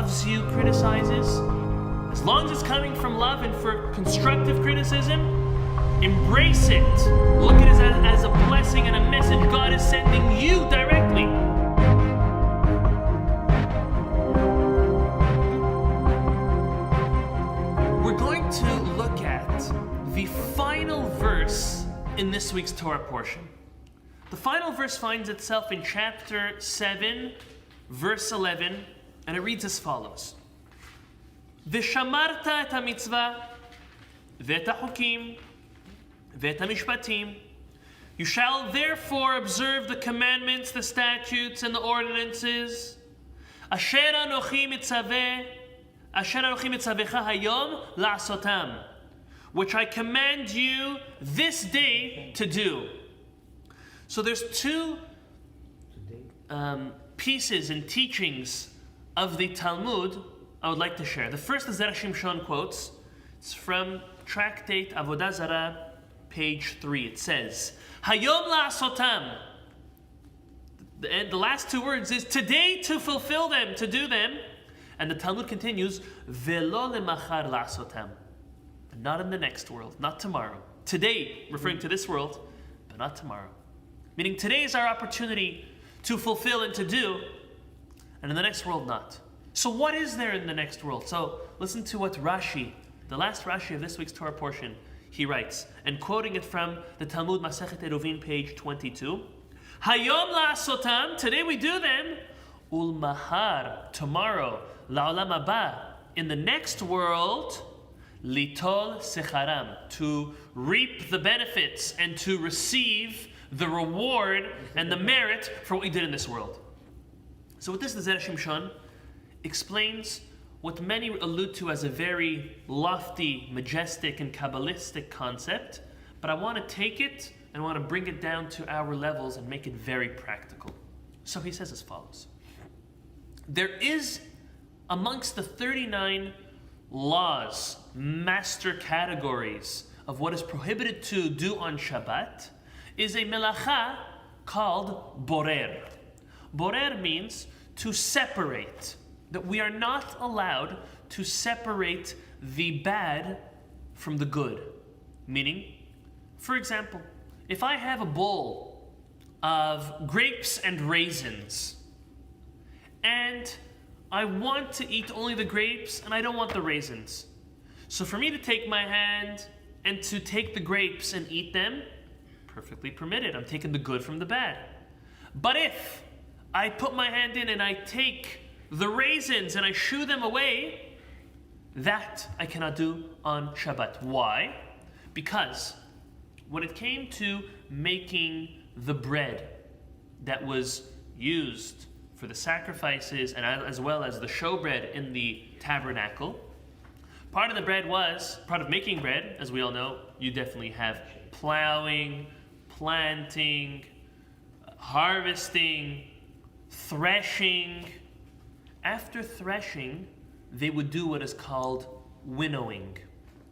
loves you criticizes, as long as it's coming from love and for constructive criticism, embrace it. Look at it as a blessing and a message God is sending you directly. We're going to look at the final verse in this week's Torah portion. The final verse finds itself in chapter 7, verse 11, and it reads as follows. ושמרת את המצווה ואת החוקים ואת המשפטים. You shall therefore observe the commandments, the statutes, and the ordinances. אשר אנוכי מצווך היום לעשותם, which I command you this day to do. So there's two pieces and teachings of the Talmud I would like to share. The first is Zera Shimshon quotes. It's from Tractate Avodah Zarah, page 3. It says, Hayom la'asotam. The last two words is today to fulfill them, to do them. And the Talmud continues, Velo lemachar la'asotam. Not in the next world, not tomorrow. Today, referring to this world, but not tomorrow. Meaning today is our opportunity to fulfill and to do, and in the next world not. So what is there in the next world? So listen to what Rashi, the last Rashi of this week's Torah portion, he writes, and quoting it from the Talmud Masechet Eruvin, page 22. Hayom la'asotam, today we do them, ul mahar, tomorrow, la'olam haba, in the next world, litol secharam, to reap the benefits and to receive the reward and the merit for what we did in this world. So with this, the Zera Shimshon explains what many allude to as a very lofty, majestic, and Kabbalistic concept, but I want to take it and want to bring it down to our levels and make it very practical. So he says as follows. There is, amongst the 39 laws, master categories of what is prohibited to do on Shabbat, is a melacha called borer. Borer means to separate. That we are not allowed to separate the bad from the good. Meaning, for example, if I have a bowl of grapes and raisins, and I want to eat only the grapes and I don't want the raisins. So for me to take my hand and to take the grapes and eat them, perfectly permitted. I'm taking the good from the bad. But if I put my hand in and I take the raisins and I shoo them away, that I cannot do on Shabbat. Why? Because when it came to making the bread that was used for the sacrifices and as well as the showbread in the tabernacle, part of making bread, as we all know, you definitely have plowing, planting, harvesting, threshing. After threshing, they would do what is called winnowing.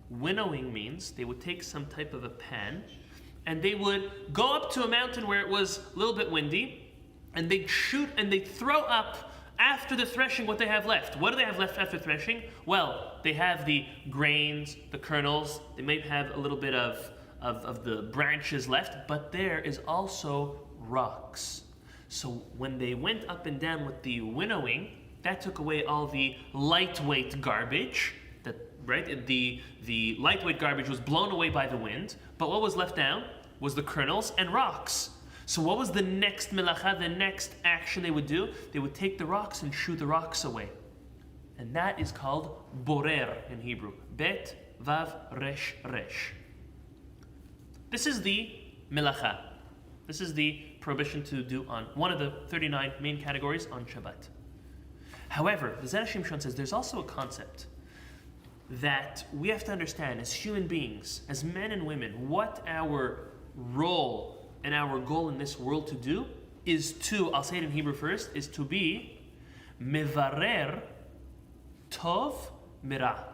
Winnowing means they would take some type of a pan and they would go up to a mountain where it was a little bit windy and they'd shoot and they'd throw up after the threshing what they have left. What do they have left after threshing? Well, they have the grains, the kernels, they may have a little bit of the branches left, but there is also rocks. So when they went up and down with the winnowing, that took away all the lightweight garbage. The lightweight garbage was blown away by the wind, but what was left down was the kernels and rocks. So what was the next melacha, the next action they would do? They would take the rocks and shoo the rocks away. And that is called borer in Hebrew. Bet, vav, resh, resh. This is the melacha. This is the prohibition to do on one of the 39 main categories on Shabbat. However, the Zera Shimshon says there's also a concept that we have to understand as human beings, as men and women, what our role and our goal in this world to do is to, I'll say it in Hebrew first, is to be mevarer tov mira.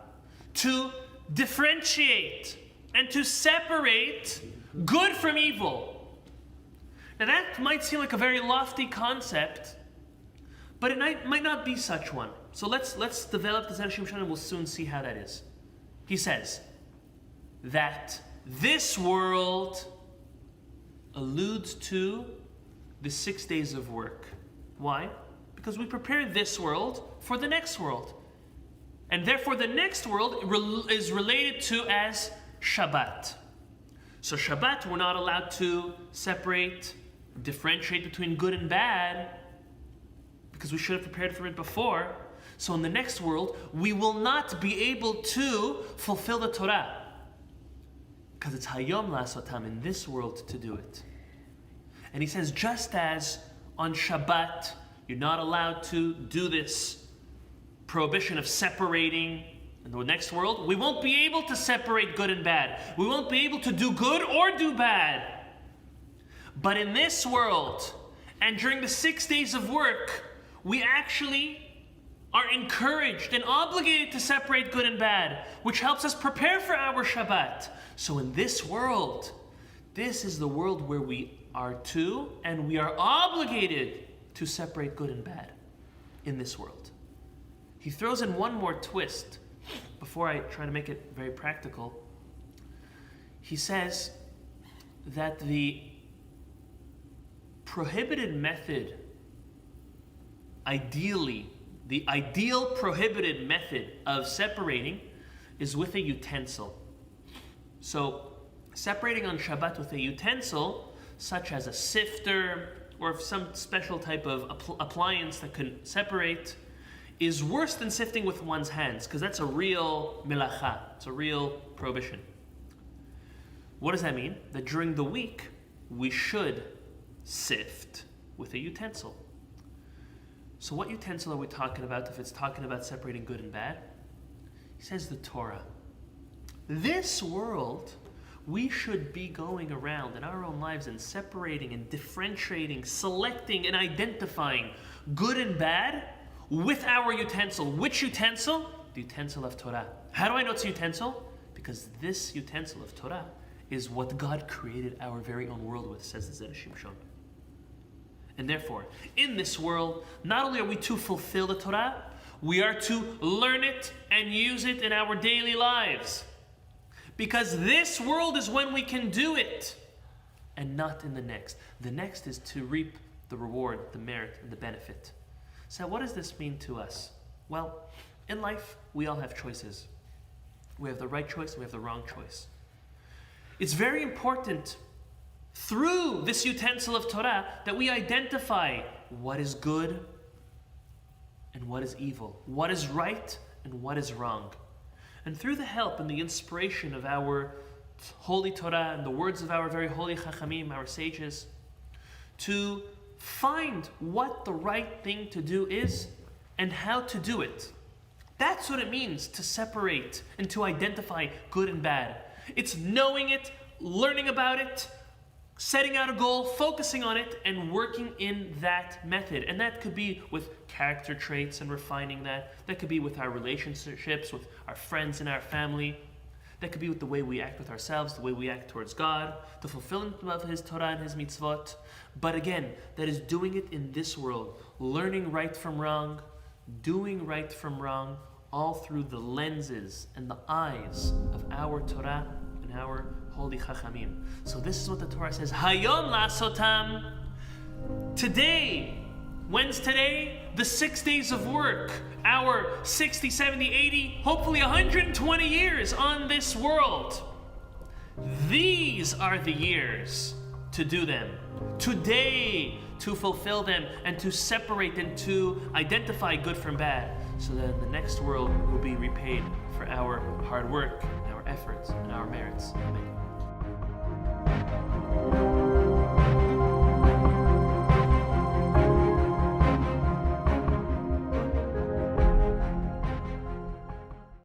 To differentiate and to separate good from evil. Now that might seem like a very lofty concept, but it might not be such one. So let's develop the Zera Shimshon and we'll soon see how that is. He says that this world alludes to the 6 days of work. Why? Because we prepare this world for the next world. And therefore the next world is related to as Shabbat. So Shabbat, we're not allowed to separate, differentiate between good and bad, because we should have prepared for it before. So in the next world, we will not be able to fulfill the Torah, because it's Hayom La'asotam, in this world, to do it. And he says, just as on Shabbat, you're not allowed to do this prohibition of separating in the next world, we won't be able to separate good and bad. We won't be able to do good or do bad. But in this world, and during the 6 days of work, we actually are encouraged and obligated to separate good and bad, which helps us prepare for our Shabbat. So in this world, this is the world where we are to, and we are obligated to separate good and bad in this world. He throws in one more twist before I try to make it very practical. He says that the prohibited method, ideally, the ideal prohibited method of separating is with a utensil. So, separating on Shabbat with a utensil, such as a sifter or some special type of appliance that can separate, is worse than sifting with one's hands, because that's a real melacha, it's a real prohibition. What does that mean? That during the week, we should sift with a utensil. So what utensil are we talking about if it's talking about separating good and bad? He says the Torah. This world, we should be going around in our own lives and separating and differentiating, selecting and identifying good and bad with our utensil. Which utensil? The utensil of Torah. How do I know it's a utensil? Because this utensil of Torah is what God created our very own world with, says the Zera Shimshon. And therefore, in this world, not only are we to fulfill the Torah, we are to learn it and use it in our daily lives. Because this world is when we can do it, and not in the next. The next is to reap the reward, the merit, and the benefit. So what does this mean to us? Well, in life, we all have choices. We have the right choice and we have the wrong choice. It's very important through this utensil of Torah that we identify what is good and what is evil, what is right and what is wrong. And through the help and the inspiration of our holy Torah and the words of our very holy Chachamim, our sages, to find what the right thing to do is and how to do it. That's what it means to separate and to identify good and bad. It's knowing it, learning about it, setting out a goal, focusing on it, and working in that method. And that could be with character traits and refining that. That could be with our relationships, with our friends and our family. That could be with the way we act with ourselves, the way we act towards God, the fulfillment of His Torah and His mitzvot. But again, that is doing it in this world, learning right from wrong, doing right from wrong, all through the lenses and the eyes of our Torah and our holy Chachamim. So this is what the Torah says, Hayom La'asotam. Today, when's today? The 6 days of work, our 60, 70, 80, hopefully 120 years on this world. These are the years to do them. Today, to fulfill them and to separate and to identify good from bad, so that in the next world we'll be repaid for our hard work, and our efforts, and our merits. Amen.